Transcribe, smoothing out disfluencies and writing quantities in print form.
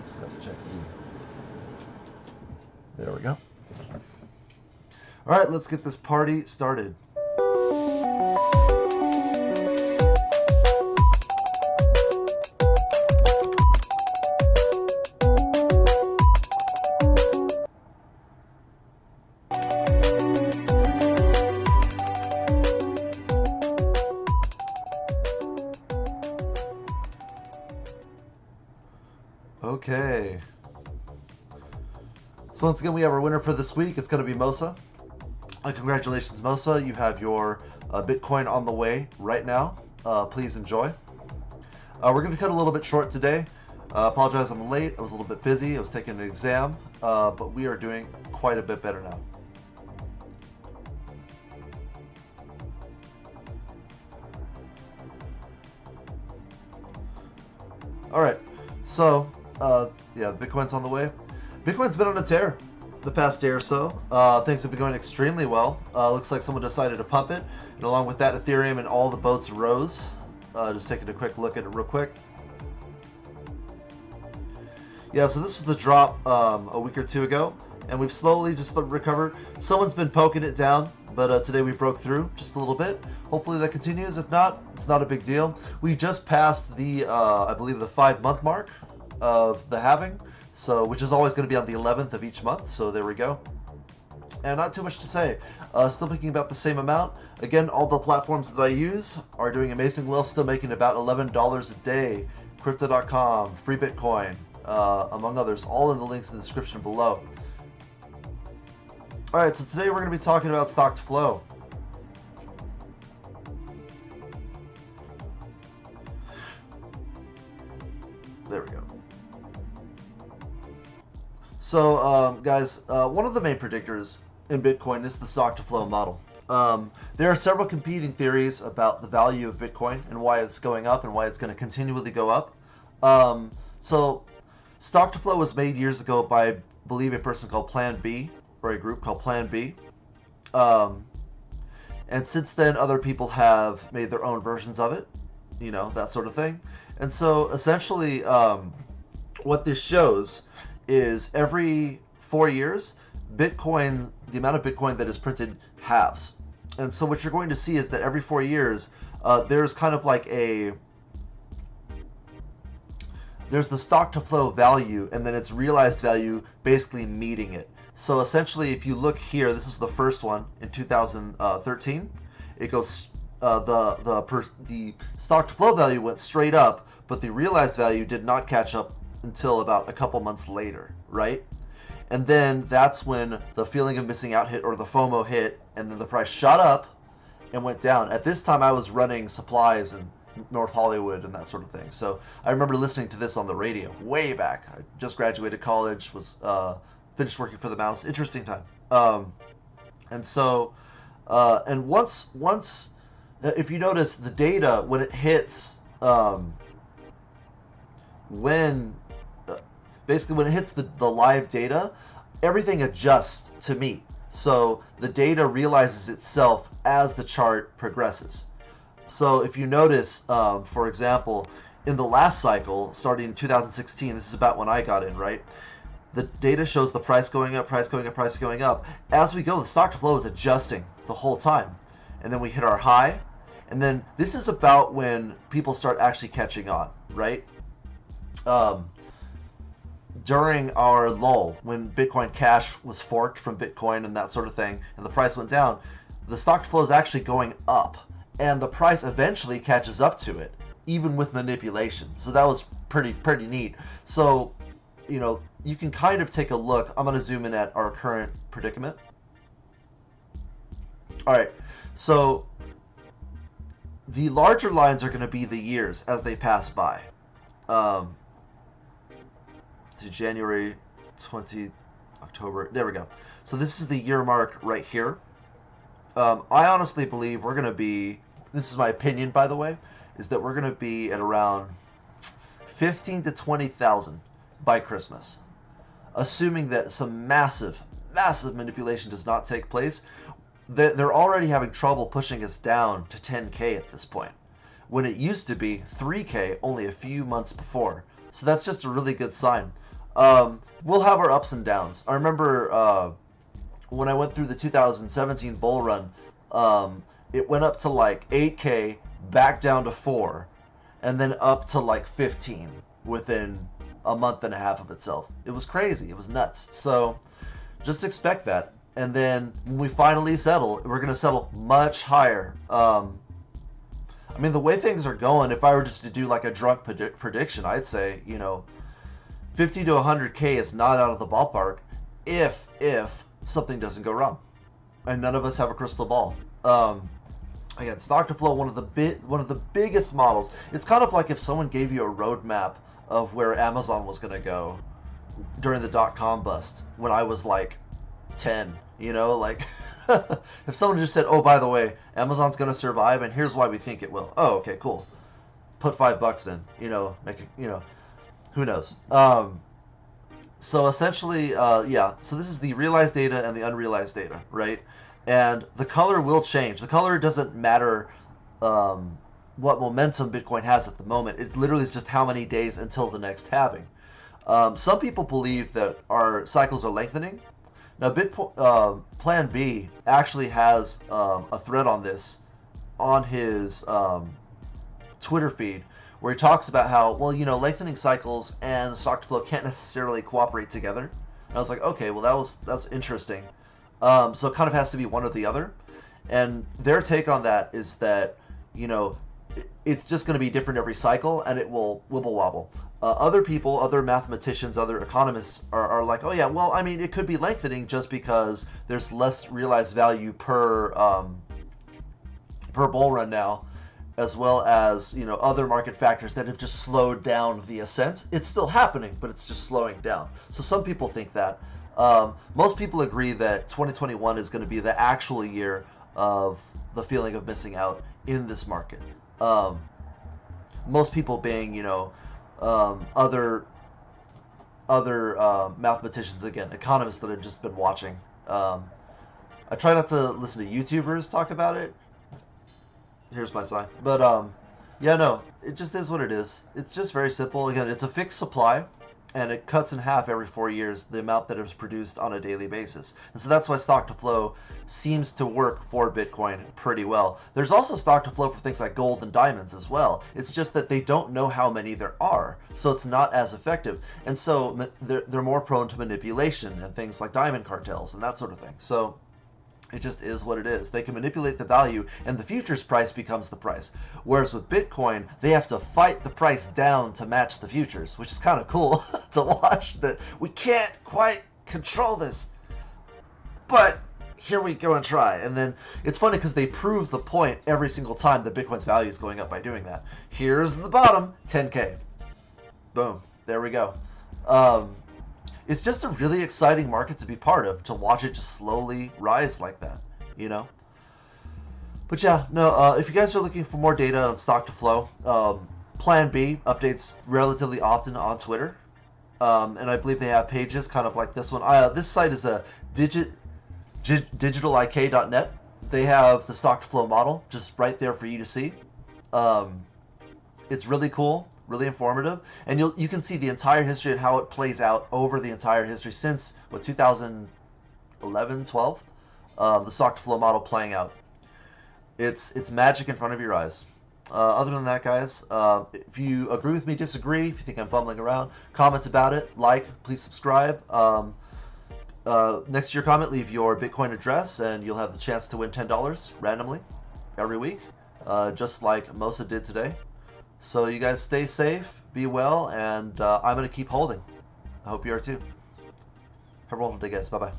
Just got to check the. There we go. All right, let's get this party started. Okay. So once again, we have our winner for this week. It's going to be Mosa. Congratulations, Mosa. You have your Bitcoin on the way right now. Please enjoy. We're going to cut a little bit short today. Apologize I'm late. I was a little bit busy. I was taking an exam. But we are doing quite a bit better now. All right. So, yeah, Bitcoin's on the way. Bitcoin's been on a tear the past day or so. Things have been going extremely well. Looks like someone decided to pump it. And along with that, Ethereum and all the boats rose. Just taking a quick look at it real quick. Yeah, so this is the drop a week or two ago. And we've slowly just recovered. Someone's been poking it down, but today we broke through just a little bit. Hopefully that continues. If not, it's not a big deal. We just passed the, I believe, the 5-month mark of the halving, so which is always going to be on the 11th of each month. So there we go. And not too much to say. Still making about the same amount. Again, all the platforms that I use are doing amazing well. Still making about $11 a day. Crypto.com, Free Bitcoin, among others. All in the links in the description below. All right, so today we're going to be talking about stock to flow. There we go. So, guys, one of the main predictors in Bitcoin is the stock to flow model. There are several competing theories about the value of Bitcoin and why it's going up and why it's going to continually go up. So, stock to flow was made years ago by, I believe, a person called Plan B, or a group called Plan B. And since then, other people have made their own versions of it, you know, that sort of thing. And so essentially what this shows is every 4 years, Bitcoin, the amount of Bitcoin that is printed halves. And so what you're going to see is that every 4 years, there's kind of like there's the stock to flow value, and then its realized value basically meeting it. So essentially, if you look here, this is the first one in 2013. It goes the stock to flow value went straight up, but the realized value did not catch up until about a couple months later, right? And then that's when the feeling of missing out hit, or the FOMO hit, and then the price shot up and went down. At this time, I was running supplies in North Hollywood and that sort of thing. So I remember listening to this on the radio way back. I just graduated college, was finished working for the Mouse. Interesting time. And so, and once, if you notice the data, when it hits, basically when it hits the live data, everything adjusts to meet. So the data realizes itself as the chart progresses. So if you notice, for example, in the last cycle, starting in 2016, this is about when I got in, right? The data shows the price going up, price going up, price going up. As we go, the stock to flow is adjusting the whole time. And then we hit our high. And then this is about when people start actually catching on, right? During our lull, when Bitcoin Cash was forked from Bitcoin and that sort of thing, and the price went down, the stock to flow is actually going up. And the price eventually catches up to it, even with manipulation. So that was pretty neat. So, you know, you can kind of take a look. I'm going to zoom in at our current predicament. All right, so the larger lines are going to be the years as they pass by. To January 20, October, there we go. So this is the year mark right here. I honestly believe we're going to be, this is my opinion by the way, is that we're going to be at around 15 to 20,000 by Christmas. Assuming that some massive manipulation does not take place. They're already having trouble pushing us down to 10K at this point, when it used to be 3K only a few months before. So that's just a really good sign. We'll have our ups and downs. I remember when I went through the 2017 bull run, it went up to like 8K, back down to 4, and then up to like 15 within a month and a half of itself. It was crazy. It was nuts. So just expect that. And then when we finally settle, we're going to settle much higher. I mean, the way things are going, if I were just to do like a drunk prediction, I'd say, 50 to 100K is not out of the ballpark if something doesn't go wrong. And none of us have a crystal ball. Again, stock to flow, one of the biggest models. It's kind of like if someone gave you a roadmap of where Amazon was going to go during the dot-com bust when I was like 10, like if someone just said, oh, by the way, Amazon's going to survive and here's why we think it will. Oh, okay, cool. Put $5 in, make it, who knows? So essentially, yeah, so this is the realized data and the unrealized data, right? And the color will change. The color doesn't matter what momentum Bitcoin has at the moment. It literally is just how many days until the next halving. Some people believe that our cycles are lengthening. Now, Plan B actually has a thread on this on his Twitter feed where he talks about how, well, lengthening cycles and stock to flow can't necessarily cooperate together. And I was like, okay, well, that's interesting. So it kind of has to be one or the other. And their take on that is that, it's just going to be different every cycle and it will wibble wobble. Other people, other mathematicians, other economists are like, oh yeah, well, I mean, it could be lengthening just because there's less realized value per bull run now, as well as, other market factors that have just slowed down the ascent. It's still happening, but it's just slowing down. So some people think that. Most people agree that 2021 is going to be the actual year of the feeling of missing out in this market. Most people being, other mathematicians, again, economists that I've just been watching. I try not to listen to YouTubers talk about it. Here's my sign. But yeah, no, it just is what it is. It's just very simple. Again, it's a fixed supply, and it cuts in half every 4 years the amount that is produced on a daily basis. And so that's why stock to flow seems to work for Bitcoin pretty well. There's also stock to flow for things like gold and diamonds as well. It's just that they don't know how many there are, so it's not as effective. And so they're more prone to manipulation and things like diamond cartels and that sort of thing. So it just is what it is. They can manipulate the value and the futures price becomes the price. Whereas with Bitcoin, they have to fight the price down to match the futures, which is kind of cool to watch, that we can't quite control this. But here we go and try. And then it's funny because they prove the point every single time that Bitcoin's value is going up by doing that. Here's the bottom, 10K. Boom. There we go. It's just a really exciting market to be part of, to watch it just slowly rise like that, But yeah, no, if you guys are looking for more data on stock to flow, Plan B updates relatively often on Twitter. And I believe they have pages kind of like this one. This site is a digitalik.net. They have the stock to flow model just right there for you to see. It's really cool. Really informative, and you can see the entire history and how it plays out over the entire history since 2011, 12, the stock to flow model playing out. It's magic in front of your eyes. Other than that, guys, if you agree with me, disagree, if you think I'm bumbling around, comment about it, please subscribe. Next to your comment, leave your Bitcoin address, and you'll have the chance to win $10 randomly every week, just like Mosa did today. So you guys stay safe, be well, and I'm going to keep holding. I hope you are too. Have a wonderful day, guys. Bye-bye.